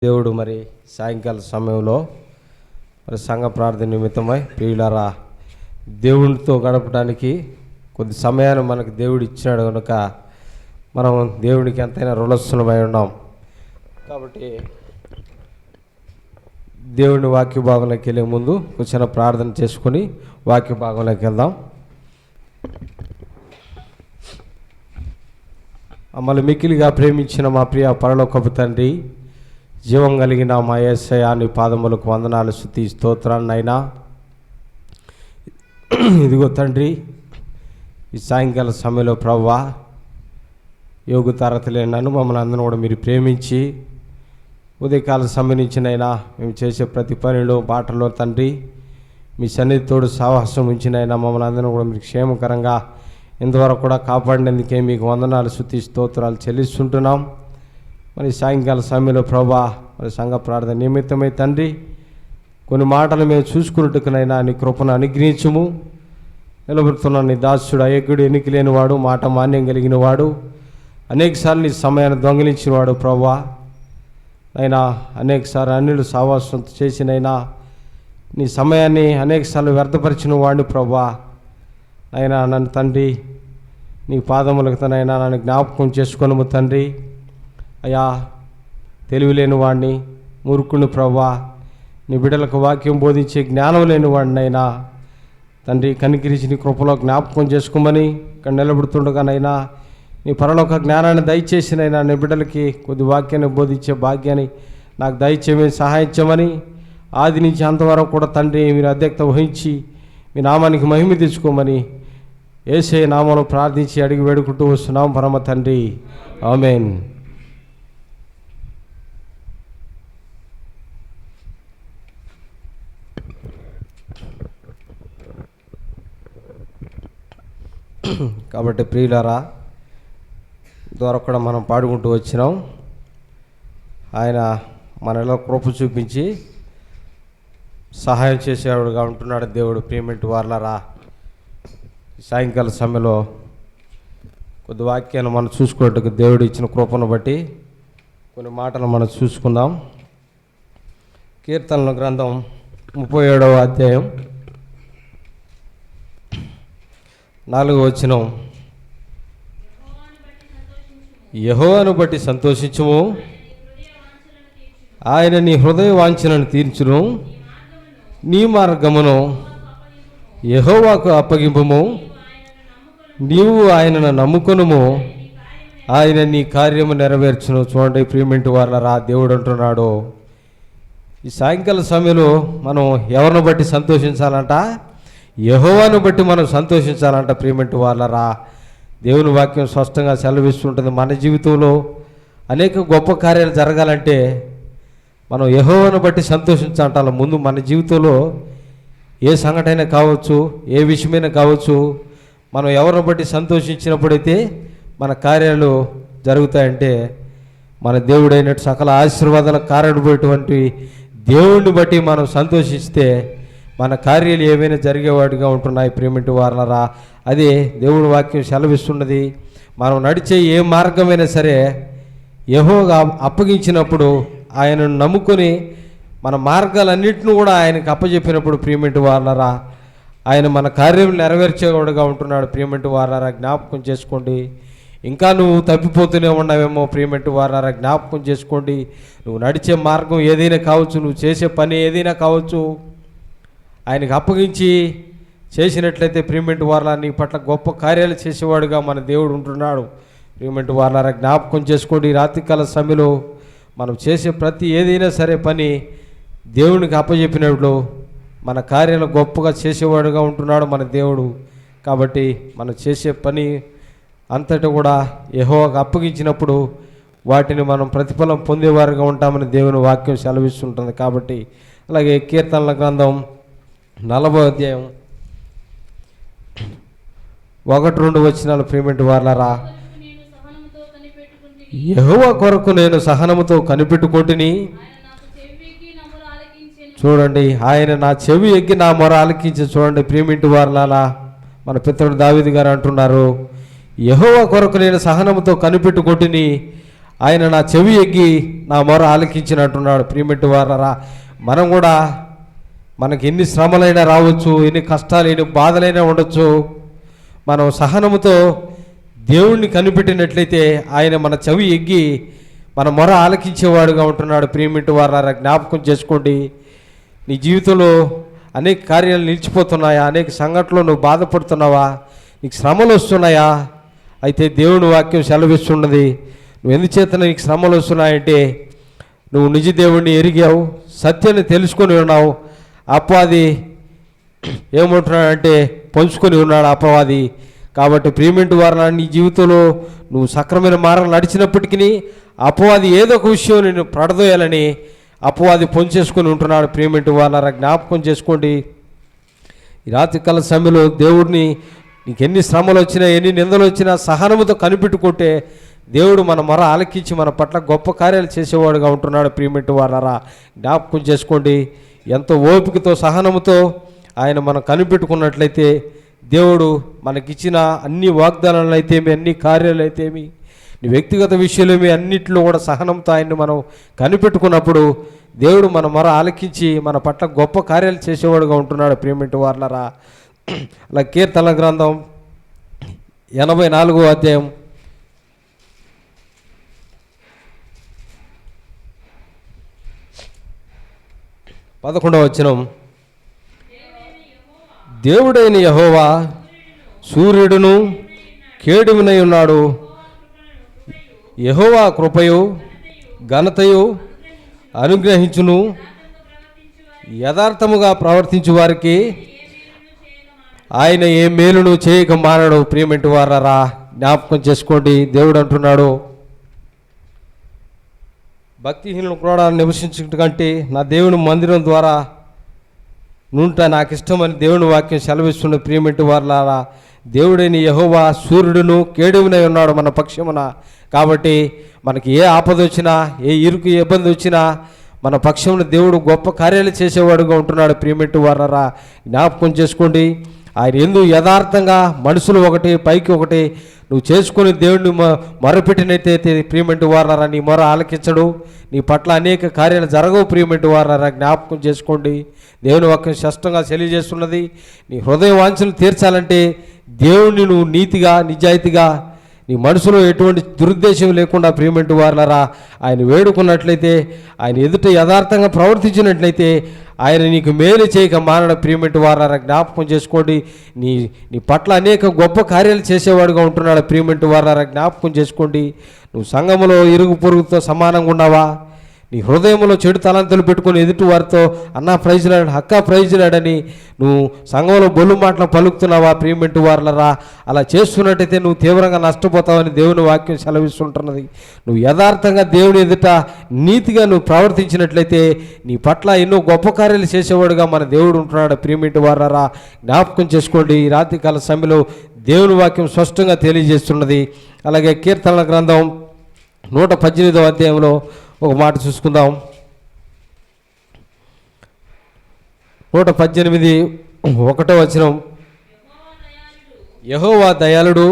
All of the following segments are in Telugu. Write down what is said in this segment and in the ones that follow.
దేవుడు మరి సాయంకాల సమయంలో మరి సంఘ ప్రార్థన నిమిత్తమై ప్రియులారా దేవునితో గడపడానికి కొద్ది సమయాన్ని మనకు దేవుడు ఇచ్చినాడు కనుక మనం దేవునికి ఎంతైనా రుణస్థులమై ఉన్నాం. కాబట్టి దేవుని వాక్య భాగంలోకి వెళ్ళే ముందు కూర్చొని ప్రార్థన చేసుకొని వాక్య భాగంలోకి వెళ్దాం. మమ్మల్ని మిక్కిలిగా ప్రేమించిన మా ప్రియ పరలోకపు తండ్రి, జీవం కలిగిన మా యేసయ్య, నీ పాదములకు వందనాలు, స్తుతి స్తోత్రాన్ని అయినా ఇదిగో తండ్రి, ఈ సాయంకాల సమయంలో ప్రభువా యోగ్యతారత లేని నన్ను మమ్మల్ని అందరూ కూడా మీరు ప్రేమించి ఉదయకాల సంబంధించినైనా మేము చేసే ప్రతి పనిలో బాటలో తండ్రి మీ సన్నిధితోడు సాహసం ఉంచినైనా మమ్మల్ని అందరూ కూడా మీరు క్షేమకరంగా ఇంతవరకు కూడా కాపాడినందుకే మీకు వందనాలు, స్తుతి స్తోత్రాలు చెల్లిస్తుంటున్నాం. మరి సాయంకాల సమయంలో ప్రభా మరి సంఘ ప్రార్థన నిమిత్తమై తండ్రి కొన్ని మాటలు మేము చూసుకున్నట్టుకునైనా నీ కృపను అనుగ్రహించుము. నిలబడుతున్న నీ దాసుడు అయోగ్యుడు, ఎన్నిక లేనివాడు, మాట మాన్యం కలిగిన వాడు, అనేకసార్లు నీ సమయాన్ని దొంగిలించిన వాడు ప్రభా అయినా అనేకసార్లు అన్యులు సావాసం చేసినైనా నీ సమయాన్ని అనేకసార్లు వ్యర్థపరిచిన వాడిని ప్రభా అయినా నన్ను తండ్రి నీ పాదములకు తనైనా నన్ను జ్ఞాపకం చేసుకొనుము తండ్రి. అయ్యా తెలివిలేని వాడిని, మూర్ఖుని ప్రభా, నీ బిడ్డలకు వాక్యం బోధించే జ్ఞానం లేని వాడినైనా తండ్రి కనికరించి నీ కృపలో జ్ఞాపకం చేసుకోమని ఇక్కడ నిలబడుతుండగానైనా నీ పరలోక జ్ఞానాన్ని దయచేసినైనా నీ బిడ్డలకి కొద్ది వాక్యాన్ని బోధించే భాగ్యాన్ని నాకు దయచేయమని సహాయించమని, ఆది నుంచి అంతవరకు కూడా తండ్రి మీరు అధ్యక్షత వహించి మీ నామానికి మహిమ తెచ్చుకోమని యేసయ్య నామంలో ప్రార్థించి అడిగి వేడుకుంటూ వస్తున్నాం పరమ తండ్రి, ఆమేన్. కాబట్టి ప్రియులారా ద్వారా కూడా మనం పాడుకుంటూ వచ్చినాం. ఆయన మనలో కృప చూపించి సహాయం చేసేవాడుగా ఉంటున్నాడు దేవుడు. ప్రియమంటి వారలారా, సాయంకాల సమయంలో కొద్ది వాక్యాన్ని మనం చూసుకున్నట్టుగా దేవుడు ఇచ్చిన కృపను బట్టి కొన్ని మాటలు మనం చూసుకుందాం. కీర్తనల గ్రంథం 37వ అధ్యాయం 4వ వచనం, యెహోవాను బట్టి సంతోషించుము, ఆయన నీ హృదయ వాంఛలను తీర్చును, నీ మార్గమును యెహోవాకు అప్పగింపుము, నీవు ఆయనను నమ్ముకొనుము, ఆయన నీ కార్యము నెరవేర్చును. చూడండి ప్రియమంటి వారలారా, దేవుడు అంటున్నాడు ఈ సాయంకాల సమయంలో మనం ఎవరిని బట్టి సంతోషించాలంట? యెహోవాను బట్టి మనం సంతోషించాలంట. ప్రియమంటి వారలారా, దేవుని వాక్యం స్పష్టంగా సెలవిస్తుంటుంది. మన జీవితంలో అనేక గొప్ప కార్యాలు జరగాలంటే మనం యెహోవాను బట్టి సంతోషించాలంట. ముందు మన జీవితంలో ఏ సంఘటన కావచ్చు, ఏ విషయమైనా కావచ్చు, మనం ఎవరిని బట్టి సంతోషించినప్పుడైతే మన కార్యాలు జరుగుతాయంటే మన దేవుడైనట్టు సకల ఆశీర్వాదాల కారణమైనటువంటి దేవుడిని బట్టి మనం సంతోషిస్తే మన కార్యాలు ఏవైనా జరిగేవాడిగా ఉంటున్నాయి. ప్రియమంటి వారలారా, అదే దేవుడి వాక్యం సెలవిస్తున్నది. మనం నడిచే ఏ మార్గమైనా సరే యెహోవాగా అప్పగించినప్పుడు ఆయనను నమ్ముకొని మన మార్గాలన్నింటినీ కూడా ఆయనకు అప్పచెప్పినప్పుడు ప్రియమంటి వారలారా ఆయన మన కార్యం నెరవేర్చేవాడుగా ఉంటున్నాడు. ప్రియమంటి వారలారా, జ్ఞాపకం చేసుకోండి. ఇంకా నువ్వు తప్పిపోతూనే ఉన్నావేమో ప్రియమంటి వారలారా, జ్ఞాపకం చేసుకోండి. నువ్వు నడిచే మార్గం ఏదైనా కావచ్చు, నువ్వు చేసే పని ఏదైనా కావచ్చు, ఆయనకు అప్పగించి చేసినట్లయితే ప్రియమంటి వారలారా నీ పట్ల గొప్ప కార్యాలు చేసేవాడుగా మన దేవుడు ఉంటున్నాడు. ప్రియమంటి వారలారా, జ్ఞాపకం చేసుకోండి. రాత్రికాల సమయంలో మనం చేసే ప్రతి ఏదైనా సరే పని దేవునికి అప్పచెప్పినట్లు మన కార్యాలు గొప్పగా చేసేవాడుగా ఉంటున్నాడు మన దేవుడు. కాబట్టి మనం చేసే పని అంతటా కూడా యెహోవాకు అప్పగించినప్పుడు వాటిని మనం ప్రతిఫలం పొందేవారుగా ఉంటామని దేవుని వాక్యం సెలవిస్తుంటుంది. కాబట్టి అలాగే కీర్తనల గ్రంథం 40వ అధ్యాయం 1-2 వచనాలు ప్రియమంటి వారలారా, యెహోవా కొరకు నేను సహనముతో కనిపెట్టుకొంటిని. చూడండి, ఆయన నా చెవి ఎగ్గి నా మొర ఆలకించి. చూడండి ప్రియమింటి వారలారా, మన పితరుడు దావీదు గారు అంటున్నారు, యెహోవా కొరకు నేను సహనముతో కనిపెట్టుకొంటిని, ఆయన నా చెవి ఎగ్గి నా మొర ఆలకించినట్టున్నాడు. ప్రియమిటి వారరా, మనం కూడా మనకి ఎన్ని శ్రమలైనా రావచ్చు, ఎన్ని కష్టాలు ఎన్ని బాధలైనా ఉండొచ్చు, మనం సహనముతో దేవుణ్ణి కనిపెట్టినట్లయితే ఆయన మన చెవి ఎగ్గి మన మొర ఆలకించేవాడుగా ఉంటున్నాడు. ప్రియమిటి వారరా, జ్ఞాపకం చేసుకోండి. నీ జీవితంలో అనేక కార్యాలు నిలిచిపోతున్నాయా? అనేక సంఘటనలు నువ్వు బాధపడుతున్నావా? నీకు శ్రమలు వస్తున్నాయా? అయితే దేవుని వాక్యం సెలవిస్తున్నది, నువ్వు ఎందుచేత నీకు శ్రమలు వస్తున్నాయంటే నువ్వు నిజ దేవుణ్ణి ఎరిగావు, సత్యాన్ని తెలుసుకొని ఉన్నావు. అపవాది ఏమంటున్నాడంటే పంచుకొని ఉన్నాడు అపవాది. కాబట్టి ప్రియమిటి వారనా, నీ జీవితంలో నువ్వు సక్రమైన మార్గం నడిచినప్పటికీ అపవాది ఏదో ఒక విషయం నేను పడదోయాలని అపవాది పొంచేసుకొని ఉంటున్నాడు. ప్రియమిటి వారనా, జ్ఞాపకం చేసుకోండి. ఈ రాత్రికాల సమయంలో దేవుడిని నీకు ఎన్ని శ్రమలు వచ్చినా ఎన్ని నిందలు వచ్చినా సహనముతో కనిపెట్టుకుంటే దేవుడు మన మొర ఆలకించి మన పట్ల గొప్ప కార్యాలు చేసేవాడుగా ఉంటున్నాడు. ప్రియమిటి వారనా, జ్ఞాపకం చేసుకోండి. ఎంతో ఓపికతో సహనముతో ఆయన మనం కనిపెట్టుకున్నట్లయితే దేవుడు మనకిచ్చిన అన్ని వాగ్దానాలు అయితేమి, అన్ని కార్యాలు అయితేమి, నీ వ్యక్తిగత విషయాలేమి అన్నింటిలో కూడా సహనంతో ఆయన్ని మనం కనిపెట్టుకున్నప్పుడు దేవుడు మన మొర ఆలకించి మన పట్ల గొప్ప కార్యాలు చేసేవాడుగా ఉంటున్నాడు. ప్రియమిటి వారలారా, అలా కీర్తనల గ్రంథం 84వ అధ్యాయం 11వ వచనం, దేవుడైన యెహోవా సూర్యుడును కేడుమునై ఉన్నాడు. యెహోవా కృపయు ఘనతయు అనుగ్రహించును. యథార్థముగా ప్రవర్తించు వారికి ఆయన ఏ మేలును చేయక మానడు. ప్రియమిటి వారరా, జ్ఞాపకం చేసుకోండి. దేవుడు అంటున్నాడు, భక్తిహీనులు కూడా నివసించట కంటే నా దేవుని మందిరం ద్వారా నుంట నాకు ఇష్టమని దేవుని వాక్యం సెలవిస్తున్న. ప్రియమిటి వారలారా, దేవుడైన యెహోవా సూర్యుడును కేడుమునై ఉన్నాడు మన పక్షమున. కాబట్టి మనకి ఏ ఆపద వచ్చినా, ఏ ఇరుకు ఇబ్బంది వచ్చినా మన పక్షమున దేవుడు గొప్ప కార్యాలు చేసేవాడుగా ఉంటున్నాడు. ప్రియమిటి వారలారా, జ్ఞాపకం చేసుకోండి. ఆయన ఎందుకు యథార్థంగా మనుషులు ఒకటి పైకి ఒకటి నువ్వు చేసుకొని దేవుడిని మొరపెట్టినట్టయితే ప్రియమిటి వారలారా, నీ మొర ఆలకించడు, నీ పట్ల అనేక కార్యాలు జరగవు. ప్రియమిటి వారలారా, జ్ఞాపకం చేసుకోండి. దేవుని వాక్యం స్పష్టంగా తెలియజేస్తున్నది, నీ హృదయ వాంఛలు తీర్చాలంటే దేవుణ్ణి నువ్వు నీతిగా నిజాయితీగా నీ మనసులో ఎటువంటి దురుద్దేశం లేకుండా ప్రియమిటి వారలారా ఆయన వేడుకున్నట్లయితే, ఆయన ఎదుట యథార్థంగా ప్రవర్తించినట్లయితే ఆయన నీకు మేలు చేయక మానడ. ప్రియమిటి వారలారా, జ్ఞాపకం చేసుకోండి. నీ పట్ల అనేక గొప్ప కార్యాలు చేసేవాడుగా ఉంటున్నాడు. ప్రియమిటి వారలారా, జ్ఞాపకం చేసుకోండి. నువ్వు సంఘములో ఇరుగు పొరుగుతో సమానంగా ఉన్నావా? నీ హృదయంలో చెడు తలంతులు పెట్టుకొని ఎదుటి వారితో అన్నా ప్రైజ్లాడు, అక్క ప్రైజ్లాడని నువ్వు సంఘంలో బొల్లు మాటలు పలుకుతున్నావా? ప్రియమిటి వారలారా, అలా చేస్తున్నట్టయితే నువ్వు తీవ్రంగా నష్టపోతావని దేవుని వాక్యం సెలవిస్తుంటున్నది. నువ్వు యథార్థంగా దేవుని ఎదుట నీతిగా నువ్వు ప్రవర్తించినట్లయితే నీ పట్ల ఎన్నో గొప్ప కార్యాలు చేసేవాడుగా మన దేవుడు ఉంటున్నాడు. ప్రియమిటి వారలారా, జ్ఞాపకం చేసుకోండి. ఈ రాత్రికాల సమయంలో దేవుని వాక్యం స్పష్టంగా తెలియజేస్తున్నది. అలాగే కీర్తనల గ్రంథం 118వ అధ్యాయంలో ఒక మాట చూసుకుందాం. 118:1 వచనం, యెహోవా దయాళుడు,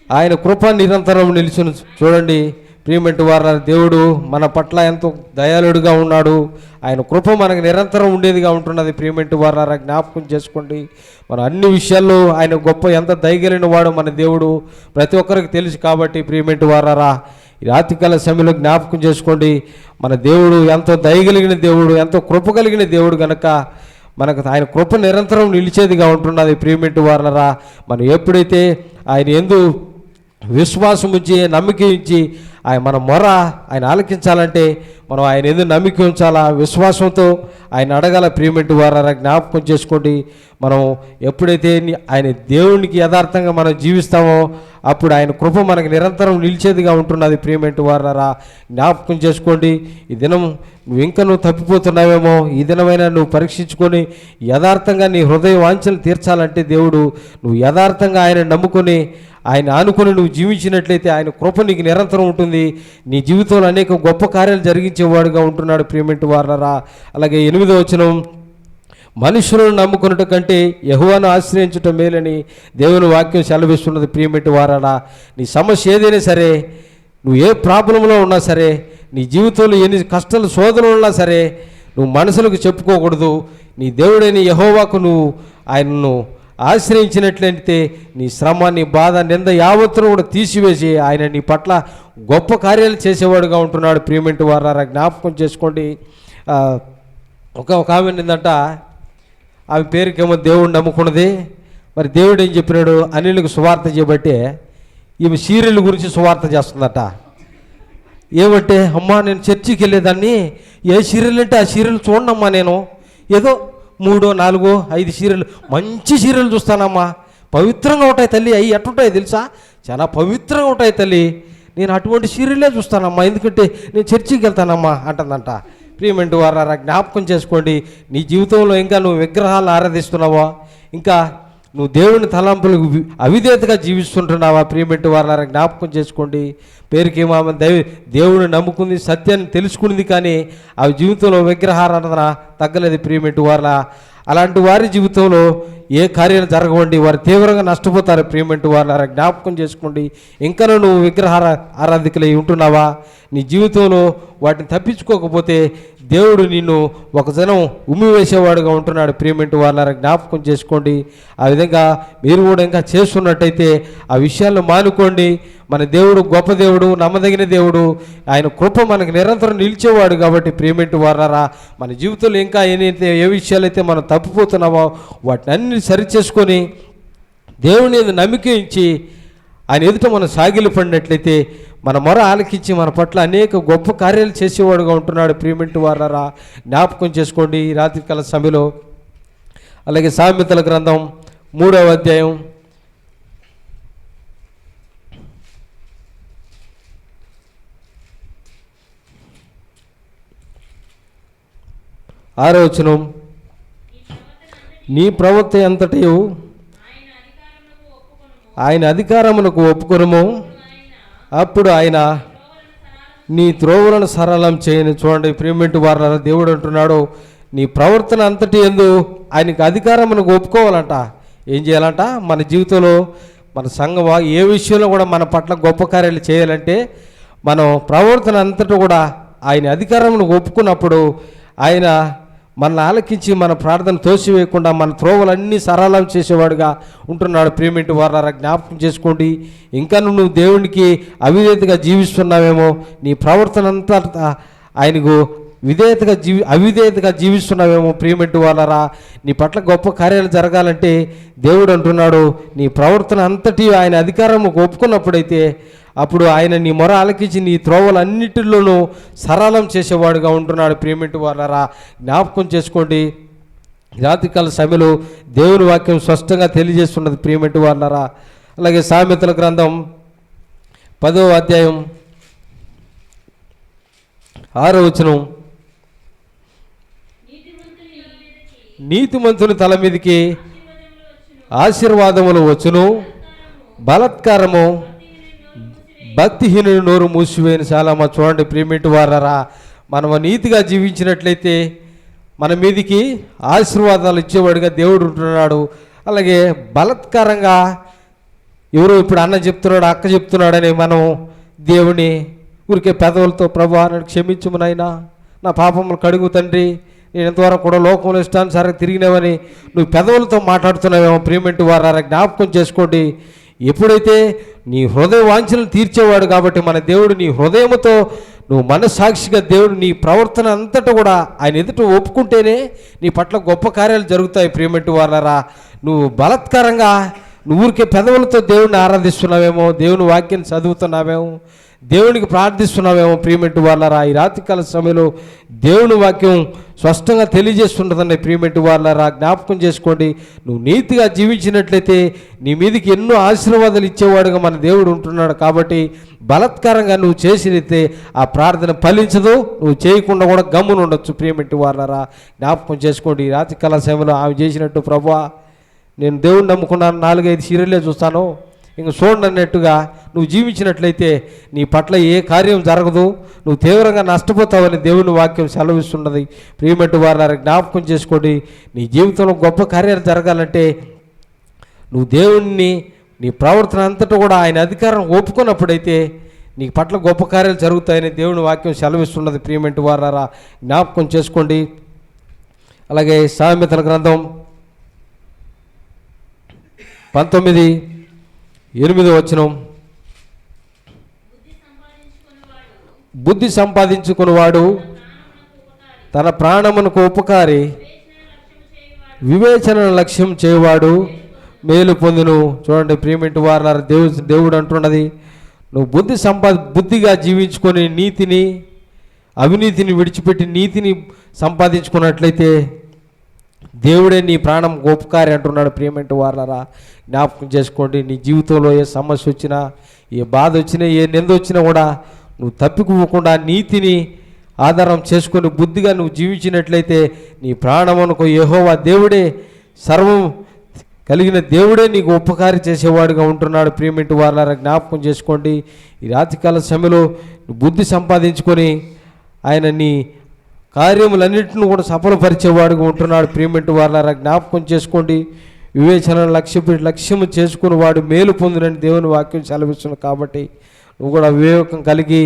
ఆయన కృప నిరంతరం నిలిచును. చూడండి ప్రియమిటి వారలారా, దేవుడు మన పట్ల ఎంతో దయాళుడుగా ఉన్నాడు. ఆయన కృప మనకు నిరంతరం ఉండేదిగా ఉంటున్నది. ప్రియమిటి వారలారా, జ్ఞాపకం చేసుకోండి. మన అన్ని విషయాల్లో ఆయన గొప్ప ఎంత దయగలిగిన వాడు మన దేవుడు ప్రతి ఒక్కరికి తెలుసు. కాబట్టి ప్రియమిటి వారలారా, ఈ రాత్రికాల సమయంలో జ్ఞాపకం చేసుకోండి. మన దేవుడు ఎంతో దయగలిగిన దేవుడు, ఎంతో కృప కలిగిన దేవుడు కనుక మనకు ఆయన కృప నిరంతరం నిలిచేదిగా ఉంటున్నది. ప్రియమిటి వారలారా, మనం ఎప్పుడైతే ఆయన యందు విశ్వాసం ఉంచి నమ్మిక ఉంచి మన మొర ఆయన ఆలకించాలంటే మనం ఆయన ఎందుకు నమ్మిక ఉంచాలా, విశ్వాసంతో ఆయన అడగాల. ప్రియమిటి వారలారా, జ్ఞాపకం చేసుకోండి. మనం ఎప్పుడైతే ఆయన దేవునికి యథార్థంగా మనం జీవిస్తామో అప్పుడు ఆయన కృప మనకు నిరంతరం నిలిచేదిగా ఉంటున్నది. ప్రియమిటి వారలారా, జ్ఞాపకం చేసుకోండి. ఈ దినం నువ్వు తప్పిపోతున్నావేమో, ఈ దినమైనా నువ్వు పరీక్షించుకొని యథార్థంగా నీ హృదయ వాంఛలు తీర్చాలంటే దేవుడు నువ్వు యథార్థంగా ఆయన నమ్ముకొని ఆయన ఆనుకొని నువ్వు జీవించినట్లయితే ఆయన కృప నీకు నిరంతరం ఉంటుంది. నీ జీవితంలో అనేక గొప్ప కార్యాలు జరిగించేవాడుగా ఉంటున్నాడు. ప్రియమిటి వారలారా, అలాగే 8వ వచనం, మనుషులను నమ్ముకున్నట కంటే యెహోవాను ఆశ్రయించుట మేలని దేవుని వాక్యం సెలవిస్తున్నది. ప్రియమిటి వారలారా, నీ సమస్య ఏదైనా సరే నువ్వు ఏ ప్రాబ్లంలో ఉన్నా సరే, నీ జీవితంలో ఎన్ని కష్టాలు శోధనలు ఉన్నా సరే, నువ్వు మనసులకు చెప్పుకోకూడదు. నీ దేవుడైన యెహోవాకు నువ్వు ఆయనను ఆశ్రయించినట్లయితే నీ శ్రమ, నీ బాధ, నింద యావత్తును కూడా తీసివేసి ఆయన నీ పట్ల గొప్ప కార్యాలు చేసేవాడుగా ఉంటున్నాడు. ప్రియమైన వారారా, జ్ఞాపకం చేసుకోండి. ఒక ఆమె ఏంటంట, ఆమె పేరుకేమో దేవుడు నమ్ముకున్నది. మరి దేవుడు ఏం చెప్పినాడు, అనిలకు సువార్త చేయబట్టే ఈమె సీరియల్ గురించి సువార్త చేస్తుందట. ఏమంటే, అమ్మా నేను చర్చికి వెళ్ళేదాన్ని, ఏ సీరియల్ అంటే ఆ సీరియల్ చూడనమ్మా, నేను ఏదో 3, 4, 5 సీరియల్, మంచి సీరియల్ చూస్తానమ్మా, పవిత్రంగా ఉంటాయి తల్లి, అవి ఎట్టుంటాయి తెలుసా, చాలా పవిత్రంగా ఉంటాయి తల్లి, నేను అటువంటి సీరియలే చూస్తానమ్మా, ఎందుకంటే నేను చర్చికి వెళ్తానమ్మా అంటుందంట. ప్రియమైన వారారా, జ్ఞాపకం చేసుకోండి. నీ జీవితంలో ఇంకా నువ్వు విగ్రహాలను ఆరాధిస్తున్నావా, ఇంకా నువ్వు దేవుని తలంపులకు అవిధేయతగా జీవిస్తుంటున్నావా? ప్రియమైన వారారా, జ్ఞాపకం చేసుకోండి. పేరుకేమో ఆమె దేవుడిని నమ్ముకుంది, సత్యాన్ని తెలుసుకున్నది, కానీ ఆ జీవితంలో విగ్రహారాధన తగ్గలేదు. ప్రియమైన వారా, అలాంటి వారి జీవితంలో ఏ కార్యాలు జరగవండి, వారు తీవ్రంగా నష్టపోతారు. ప్రియమైన వారారా, జ్ఞాపకం చేసుకోండి. ఇంకా నువ్వు ఆరాధికులై ఉంటున్నావా? నీ జీవితంలో వాటిని తప్పించుకోకపోతే దేవుడు నిన్ను ఒక జనం ఉమ్మివేసేవాడుగా ఉంటున్నాడు. ప్రియమైన వారారా, జ్ఞాపకం చేసుకోండి. ఆ విధంగా మీరు కూడా ఇంకా చేస్తున్నట్టయితే ఆ విషయాలను మానుకోండి. మన దేవుడు గొప్ప దేవుడు, నమ్మదగిన దేవుడు, ఆయన కృప మనకు నిరంతరం నిలిచేవాడు. కాబట్టి ప్రియమైన వారారా, మన జీవితంలో ఇంకా ఏ విషయాలైతే మనం తప్పిపోతున్నామో వాటిని అన్ని సరిచేసుకొని దేవుని నమ్మిక ఇచ్చి ఆయన ఎదుట మనం సాగిలు పడినట్లయితే మన మొర ఆలకించి మన పట్ల అనేక గొప్ప కార్యాలు చేసేవాడుగా ఉంటున్నాడు. ప్రియమైన వారారా, జ్ఞాపకం చేసుకోండి. రాత్రికాల సమయంలో అలాగే సామెతల గ్రంథం 3వ అధ్యాయం 6వ వచనం, నీ ప్రవర్తన అంతటి ఆయన అధికారమునకు ఒప్పుకొనుము, అప్పుడు ఆయన నీ త్రోవలను సరళం చేయని. చూడండి ప్రియమైన వారారా, దేవుడు అంటున్నాడు, నీ ప్రవర్తన అంతటి యందు ఆయనకు అధికారమునకు ఒప్పుకోవాలంట. ఏం చేయాలంట? మన జీవితంలో మన సంఘం ఏ విషయంలో కూడా మన పట్ల గొప్ప కార్యాలు చేయాలంటే మనం ప్రవర్తన అంతటా కూడా ఆయన అధికారమును ఒప్పుకున్నప్పుడు ఆయన మన ఆలకించి మన ప్రార్థన తోసివేయకుండా మన త్రోవలన్నీ సరళం చేసేవాడుగా ఉంటున్నాడు. ప్రియమైన వారారా, జ్ఞాపకం చేసుకోండి. ఇంకా నువ్వు దేవునికి అవిధేయతగా జీవిస్తున్నావేమో, నీ ప్రవర్తన అంతా ఆయనకు అవిధేయతగా జీవిస్తున్నావేమో. ప్రియమైన వారారా, నీ పట్ల గొప్ప కార్యాలు జరగాలంటే దేవుడు అంటున్నాడు, నీ ప్రవర్తన అంతటి ఆయన అధికారం ఒప్పుకున్నప్పుడైతే అప్పుడు ఆయన నీ మొర ఆలకించి నీ త్రోవలన్నిటిలోనూ సరళం చేసేవాడుగా ఉంటున్నాడు. ప్రియమైన వారారా, జ్ఞాపకం చేసుకోండి. రాత్రికాల సమయంలో దేవుని వాక్యం స్పష్టంగా తెలియజేస్తున్నది. ప్రియమైన వారారా, అలాగే సామెతల గ్రంథం 10వ అధ్యాయం 6వ వచనం, నీతిమంతుని తల మీదకి ఆశీర్వాదములు వచ్చును, బలత్కారము భక్తిహీనుని నోరు మూసివేయని. చాలా చూడండి ప్రియమైన వారారా, మనం నీతిగా జీవించినట్లయితే మన మీదికి ఆశీర్వాదాలు ఇచ్చేవాడిగా దేవుడు ఉంటున్నాడు. అలాగే బలత్కారంగా ఎవరో ఇప్పుడు అన్న చెప్తున్నాడు, అక్క చెప్తున్నాడని మనం దేవుని ఊరికే పెదవులతో, ప్రభువా నన్ను క్షమించుము నాయనా, నా పాపములు కడుగు తండ్రి, నేను ఎంతవరకు కూడా లోకంలో ఇష్టానుసారంగా తిరిగినావని నువ్వు పెదవులతో మాట్లాడుతున్నావేమో. ప్రియమైన వారారా, జ్ఞాపకం చేసుకోండి. ఎప్పుడైతే నీ హృదయ వాంఛలను తీర్చేవాడు కాబట్టి మన దేవుడు నీ హృదయముతో నువ్వు మనస్సాక్షిగా దేవుడు నీ ప్రవర్తన అంతటా కూడా ఆయన ఎదుట ఒప్పుకుంటేనే నీ పట్ల గొప్ప కార్యాలు జరుగుతాయి. ప్రియమైన వారారా, నువ్వు బలత్కారంగా నువ్వు ఊరికే పెదవులతో దేవుడిని ఆరాధిస్తున్నావేమో, దేవుని వాక్యాన్ని చదువుతున్నావేమో, దేవునికి ప్రార్థిస్తున్నావేమో. ప్రియమైన వారారా, ఈ రాత్రికాల సమయంలో దేవుని వాక్యం స్పష్టంగా తెలియజేస్తుంటుందండి. ప్రియమైన వారారా, జ్ఞాపకం చేసుకోండి. నువ్వు నీతిగా జీవించినట్లయితే నీ మీదకి ఎన్నో ఆశీర్వాదాలు ఇచ్చేవాడుగా మన దేవుడు ఉంటున్నాడు. కాబట్టి బలత్కారంగా నువ్వు చేసినైతే ఆ ప్రార్థన ఫలించదు, నువ్వు చేయకుండా కూడా గమ్మున ఉండొచ్చు. ప్రియమైన వారారా, జ్ఞాపకం చేసుకోండి. ఈ రాత్రికాల సమయంలో ఆమె చేసినట్టు, ప్రభువా నేను దేవుడిని నమ్ముకున్నాను, 4-5 సీరియల్లే చూస్తాను, ఇంక చూడండి అన్నట్టుగా నువ్వు జీవించినట్లయితే నీ పట్ల ఏ కార్యం జరగదు, నువ్వు తీవ్రంగా నష్టపోతావని దేవుని వాక్యం సెలవిస్తున్నది. ప్రియమైన వారారా, జ్ఞాపకం చేసుకోండి. నీ జీవితంలో గొప్ప కార్యాలు జరగాలంటే నువ్వు దేవుణ్ణి నీ ప్రవర్తన అంతటా కూడా ఆయన అధికారం ఒప్పుకున్నప్పుడైతే నీ పట్ల గొప్ప కార్యాలు జరుగుతాయని దేవుని వాక్యం సెలవిస్తున్నది. ప్రియమైన వారారా, జ్ఞాపకం చేసుకోండి. అలాగే సామెతల గ్రంథం 19:8 బుద్ధి సంపాదించుకున్నవాడు తన ప్రాణమునకు ఉపకారి, వివేచన లక్ష్యం చేయవాడు మేలు పొందును. చూడండి ప్రియమైన వారారా, దేవుడు అంటున్నది, నువ్వు బుద్ధిగా జీవించుకొని నీతిని అవినీతిని విడిచిపెట్టి నీతిని సంపాదించుకున్నట్లయితే దేవుడే నీ ప్రాణం ఉపకారి అంటున్నాడు. ప్రియమైన వారారా, జ్ఞాపకం చేసుకోండి. నీ జీవితంలో ఏ సమస్య వచ్చినా, ఏ బాధ వచ్చినా, ఏ నింద వచ్చినా కూడా నువ్వు తప్పిపోకుండా నీతిని ఆధారం చేసుకొని బుద్ధిగా నువ్వు జీవించినట్లయితే నీ ప్రాణమునకు యెహోవా దేవుడే, సర్వం కలిగిన దేవుడే నీకు ఉపకారి చేసేవాడుగా ఉంటున్నాడు. ప్రియమైన వారారా, జ్ఞాపకం చేసుకోండి. ఈ రాత్రికాల సమయంలో బుద్ధి సంపాదించుకొని ఆయన నీ కార్యములన్నింటిని కూడా సఫలపరిచేవాడుగా ఉంటున్నాడు. ప్రియమైన వారారా, జ్ఞాపకం చేసుకోండి. వివేచన లక్ష్యము చేసుకుని వాడు మేలు పొందునని దేవుని వాక్యం సెలవిస్తుంది. కాబట్టి నువ్వు కూడా వివేకం కలిగి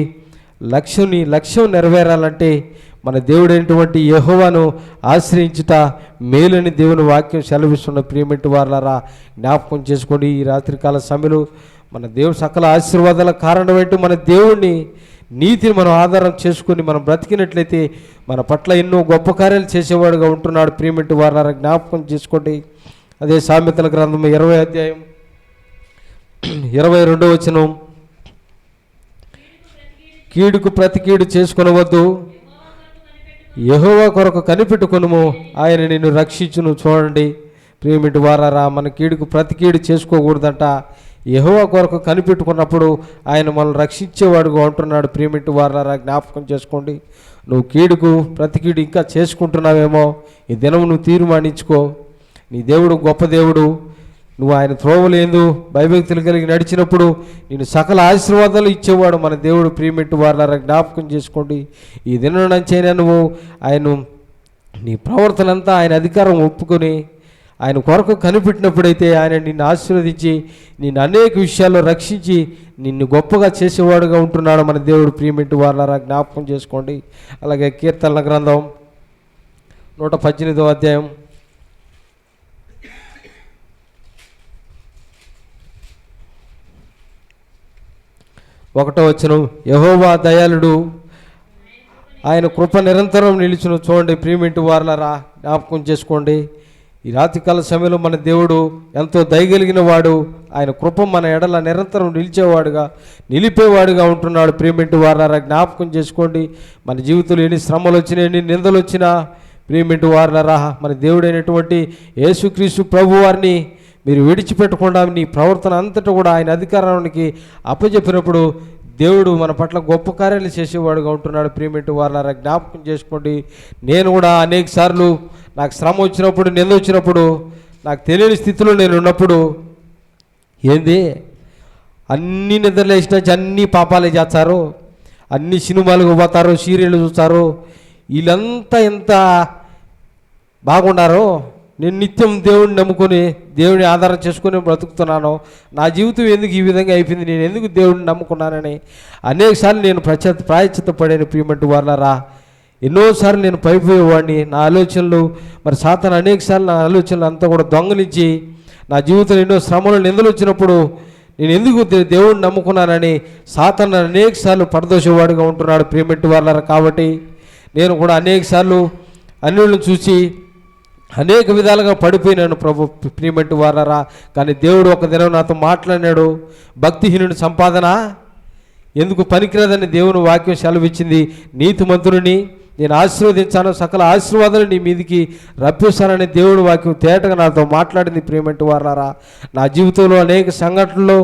లక్ష్యం నెరవేరాలంటే మన దేవుడైనటువంటి యెహోవాను ఆశ్రయించుట మేలని దేవుని వాక్యం సెలవిస్తున్న. ప్రియమైన వారలారా, జ్ఞాపకం చేసుకోండి. ఈ రాత్రికాల సమయంలో మన దేవుడు సకల ఆశీర్వాదాల కారణం ఏంటో మన దేవుణ్ణి నీతిని మనం ఆధారం చేసుకుని మనం బ్రతికినట్లయితే మన పట్ల ఎన్నో గొప్ప కార్యాలు చేసేవాడుగా ఉంటున్నాడు. ప్రియమైన వారలారా, జ్ఞాపకం చేసుకోండి. అదే సామెతల గ్రంథం 20:22 కీడుకు ప్రతి కీడు చేసుకొనవద్దు, యెహోవా కొరకు కనిపెట్టుకొనుము, ఆయన నిన్ను రక్షించును. చూడండి ప్రియమైన వారలారా, మన కీడుకు ప్రతి కీడు చేసుకోకూడదంట. యెహోవా కొరకు కనిపెట్టుకున్నప్పుడు ఆయన మనల్ని రక్షించేవాడుగా ఉంటున్నాడు. ప్రియమైన వారలారా, జ్ఞాపకం చేసుకోండి. నువ్వు కీడుకు ప్రతి కీడు ఇంకా చేసుకుంటున్నావేమో, ఈ దినం నువ్వు తీర్మానించుకో. నీ దేవుడు గొప్ప దేవుడు. నువ్వు ఆయన త్రోవలేందు భయభక్తులు కలిగి నడిచినప్పుడు నేను సకల ఆశీర్వాదాలు ఇచ్చేవాడు మన దేవుడు. ప్రియమైన వారలారా, జ్ఞాపకం చేసుకోండి. ఈ దినం నుంచైనా నువ్వు ఆయన నీ ప్రవర్తన అంతా ఆయన అధికారం ఒప్పుకొని ఆయన కొరకు కనిపెట్టినప్పుడైతే ఆయన నిన్ను ఆశీర్వదించి నిన్ను అనేక విషయాల్లో రక్షించి నిన్ను గొప్పగా చేసేవాడుగా ఉంటున్నాడు మన దేవుడు. ప్రియమైన వారలారా, జ్ఞాపకం చేసుకోండి. అలాగే కీర్తనల గ్రంథం 118 1 యెహోవా దయాళుడు, ఆయన కృప నిరంతరం నిలుచును. చూడండి ప్రియమైన వారలారా, జ్ఞాపకం చేసుకోండి. ఈ రాత్రికాల సమయంలో మన దేవుడు ఎంతో దయగలిగిన వాడు. ఆయన కృప మన ఎడల నిరంతరం నిలిపేవాడుగా ఉంటున్నాడు. ప్రియమైన వారలారా, జ్ఞాపకం చేసుకోండి. మన జీవితంలో ఎన్ని శ్రమలు వచ్చినా, ఎన్ని నిందలు వచ్చినా, ప్రియమైన వారలారా, మన దేవుడైనటువంటి యేసుక్రీస్తు ప్రభు వారిని మీరు విడిచిపెట్టకుండా నీ ప్రవర్తన అంతటా కూడా ఆయన అధికారానికి అప్పచెప్పినప్పుడు దేవుడు మన పట్ల గొప్ప కార్యాలు చేసేవాడుగా ఉంటున్నాడు. ప్రియమైన వారలారా, జ్ఞాపకం చేసుకోండి. నేను కూడా అనేక సార్లు నాకు శ్రమ వచ్చినప్పుడు, నింద వచ్చినప్పుడు, నాకు తెలియని స్థితిలో నేను ఉన్నప్పుడు ఏంది అన్ని నిద్రలు వేసినచ్చి అన్ని పాపాలే చేస్తారు, అన్ని సినిమాలకు పోతారు, సీరియళ్ళు చూస్తారు, వీళ్ళంతా ఎంత బాగున్నారో, నేను నిత్యం దేవుడిని నమ్ముకొని దేవుడిని ఆధారం చేసుకొని బ్రతుకుతున్నాను, నా జీవితం ఎందుకు ఈ విధంగా అయిపోయింది, నేను ఎందుకు దేవుడిని నమ్ముకున్నానని అనేకసార్లు నేను ప్రాయశ్చిత్తపడాను. ప్రియమైన వారలారా, ఎన్నోసార్లు నేను పైపోయేవాడిని. నా ఆలోచనలు మరి సాతాను అనేకసార్లు నా ఆలోచనలు అంతా కూడా దొంగలించి నా జీవితంలో ఎన్నో శ్రమలు నిందలు వచ్చినప్పుడు నేను ఎందుకు దేవుడిని నమ్ముకున్నానని సాతాను అనేకసార్లు పడదోసేవాడుగా ఉంటున్నాడు. ప్రియమైన వారలారా, కాబట్టి నేను కూడా అనేకసార్లు అన్యులను చూసి అనేక విధాలుగా పడిపోయినాను ప్రియమైన వారలారా. కానీ దేవుడు ఒక దినం నాతో మాట్లాడినాడు. భక్తిహీనుడి సంపాదన ఎందుకు పనికిరాదని దేవుని వాక్యం సెలవిచ్చింది. నీతిమంతుడిని నేను ఆశీర్వదించాను, సకల ఆశీర్వాదాలు నీ మీదికి రప్పిస్తానని దేవుని వాక్యం తేటగా నాతో మాట్లాడింది. ప్రియమైన వారలారా, నా జీవితంలో అనేక సంఘటనల్లో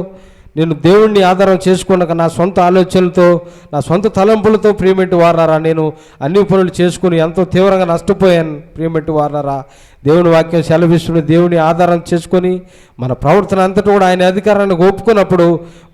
నేను దేవుణ్ణి ఆధారం చేసుకున్నాక నా సొంత ఆలోచనలతో, నా సొంత తలంపులతో ప్రియమైన వారలారా నేను అన్ని పనులు చేసుకుని ఎంతో తీవ్రంగా నష్టపోయాను. ప్రియమైన వారలారా, దేవుని వాక్యం సెలవిస్తున్న దేవుని ఆధారం చేసుకొని మన ప్రవర్తన అంతటా కూడా ఆయన అధికారాన్ని ఒప్పుకున్నప్పుడు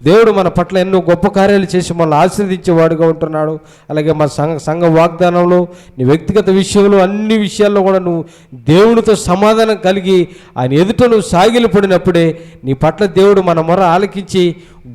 దేవుడు మన పట్ల ఎన్నో గొప్ప కార్యాలు చేసి మనల్ని ఆశీర్వదించేవాడుగా ఉంటున్నాడు. అలాగే మన సంఘ వాగ్దానంలో నీ వ్యక్తిగత విషయంలో అన్ని విషయాల్లో కూడా నువ్వు దేవునితో సమాధానం కలిగి ఆయన ఎదుట నువ్వు సాగిలపడినప్పుడే నీ పట్ల దేవుడు మన మొర ఆలకించి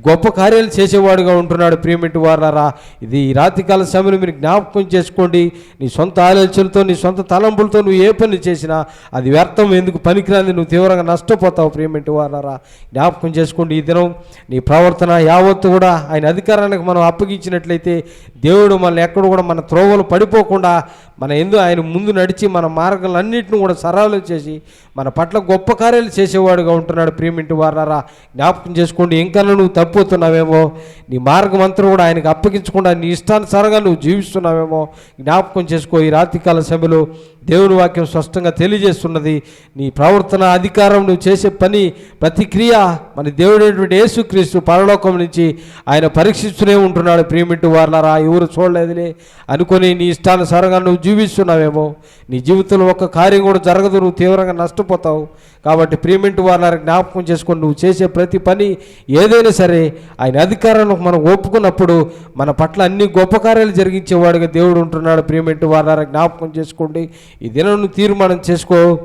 గొప్ప కార్యాలు చేసేవాడుగా ఉంటున్నాడు. ప్రియమిటి వారారా, ఇది ఈ రాత్రికాల సమయంలో మీరు జ్ఞాపకం చేసుకోండి. నీ సొంత ఆలోచనలతో, నీ సొంత తలంపులతో నువ్వు ఏ పని చేసినా అది వ్యర్థం, ఎందుకు పనికిరాంది, నువ్వు తీవ్రంగా నష్టపోతావు. ప్రియమిటి వారారా, జ్ఞాపకం చేసుకోండి. ఈ దినం నీ ప్రవర్తన యావత్తు కూడా ఆయన అధికారానికి మనం అప్పగించినట్లయితే దేవుడు మనల్ని ఎక్కడ కూడా మన త్రోవలు పడిపోకుండా మన ఆయన ముందు నడిచి మన మార్గాలన్నింటిని కూడా సరళం చేసి మన పట్ల గొప్ప కార్యాలు చేసేవాడుగా ఉంటున్నాడు. ప్రియమిటి వారారా, జ్ఞాపకం చేసుకోండి. ఇంకా నువ్వు తప్పుతున్నావేమో, నీ మార్గం అంతా కూడా ఆయనకు అప్పగించకుండా నీ ఇష్టానుసారంగా నువ్వు జీవిస్తున్నావేమో జ్ఞాపకం చేసుకో. ఈ రాత్రికాల సభలో దేవుని వాక్యం స్పష్టంగా తెలియజేస్తున్నది. నీ ప్రవర్తన, అధికారం, నువ్వు చేసే పని, ప్రతిక్రియ మన దేవుడైనటువంటి యేసుక్రీస్తు పరలోకం నుంచి ఆయన పరీక్షిస్తూనే ఉంటున్నాడు. ప్రియమిటి వారలారా, ఎవరు చూడలేదులే అనుకొని నీ ఇష్టానుసారంగా నువ్వు జీవిస్తున్నావేమో, నీ జీవితంలో ఒక్క కార్యం కూడా జరగదు, నువ్వు తీవ్రంగా నష్టపోతావు. కాబట్టి ప్రియమిటి వారలారా, జ్ఞాపకం చేసుకొని నువ్వు చేసే ప్రతి పని ఏదైనా సరే ఆయన అధికారాన్ని మనం ఒప్పుకున్నప్పుడు మన పట్ల అన్ని గొప్ప కార్యాలు జరిగించేవాడుగా దేవుడు ఉంటున్నాడు. ప్రియమిటి వారలారా, జ్ఞాపకం చేసుకోండి. ఈ దినం తీర్మానం చేసుకో.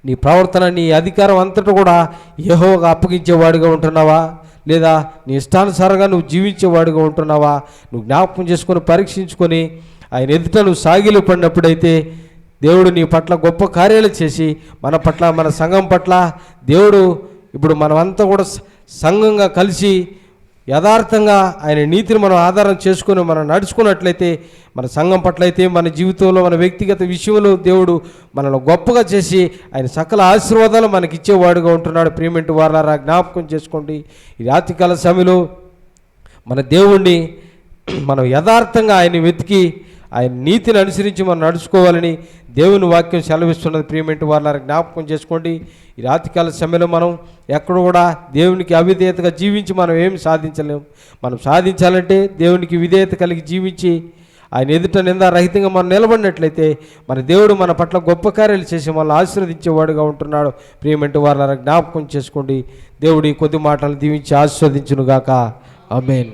నీ ప్రవర్తన, నీ అధికారం అంతటా కూడా యెహోవాకు అప్పగించేవాడిగా ఉంటున్నావా, లేదా నీ ఇష్టానుసారంగా నువ్వు జీవించేవాడిగా ఉంటున్నావా? నువ్వు జ్ఞాపకం చేసుకొని పరీక్షించుకొని ఆయన ఎదుట నువ్వు సాగిలు పడినప్పుడైతే దేవుడు నీ పట్ల గొప్ప కార్యాలు చేసి మన పట్ల, మన సంఘం పట్ల దేవుడు ఇప్పుడు మనమంతా కూడా సంఘంగా కలిసి యథార్థంగా ఆయన నీతిని మనం ఆధారం చేసుకొని మనం నడుచుకున్నట్లయితే మన సంఘం పట్ల అయితే, మన జీవితంలో, మన వ్యక్తిగత విషయంలో దేవుడు మనల్ని గొప్పగా చేసి ఆయన సకల ఆశీర్వాదాలు మనకి ఇచ్చేవాడుగా ఉంటున్నాడు. ప్రియమిటి వారలారా, జ్ఞాపకం చేసుకోండి. ఈ రాత్రికాల సమయంలో మన దేవుణ్ణి మనం యథార్థంగా ఆయన వెతికి ఆయన నీతిని అనుసరించి మనం నడుచుకోవాలని దేవుని వాక్యం సెలవిస్తున్నది. ప్రియమిటి వారలారా, జ్ఞాపకం చేసుకోండి. ఈ రాత్రికాల సమయంలో మనం ఎక్కడ కూడా దేవునికి అవిధేయతగా జీవించి మనం ఏమి సాధించలేము. మనం సాధించాలంటే దేవునికి విధేయత కలిగి జీవించి ఆయన ఎదుట నిందారహితంగా మనం నిలబడినట్లయితే మన దేవుడు మన పట్ల గొప్ప కార్యాలు చేసి మనల్ని ఆశీర్వదించేవాడుగా ఉంటున్నాడు. ప్రియమిటి వారలారా, జ్ఞాపకం చేసుకోండి. దేవుడి కొద్ది మాటలు దీవించి ఆశీర్వదించునుగాక. ఆమేన్.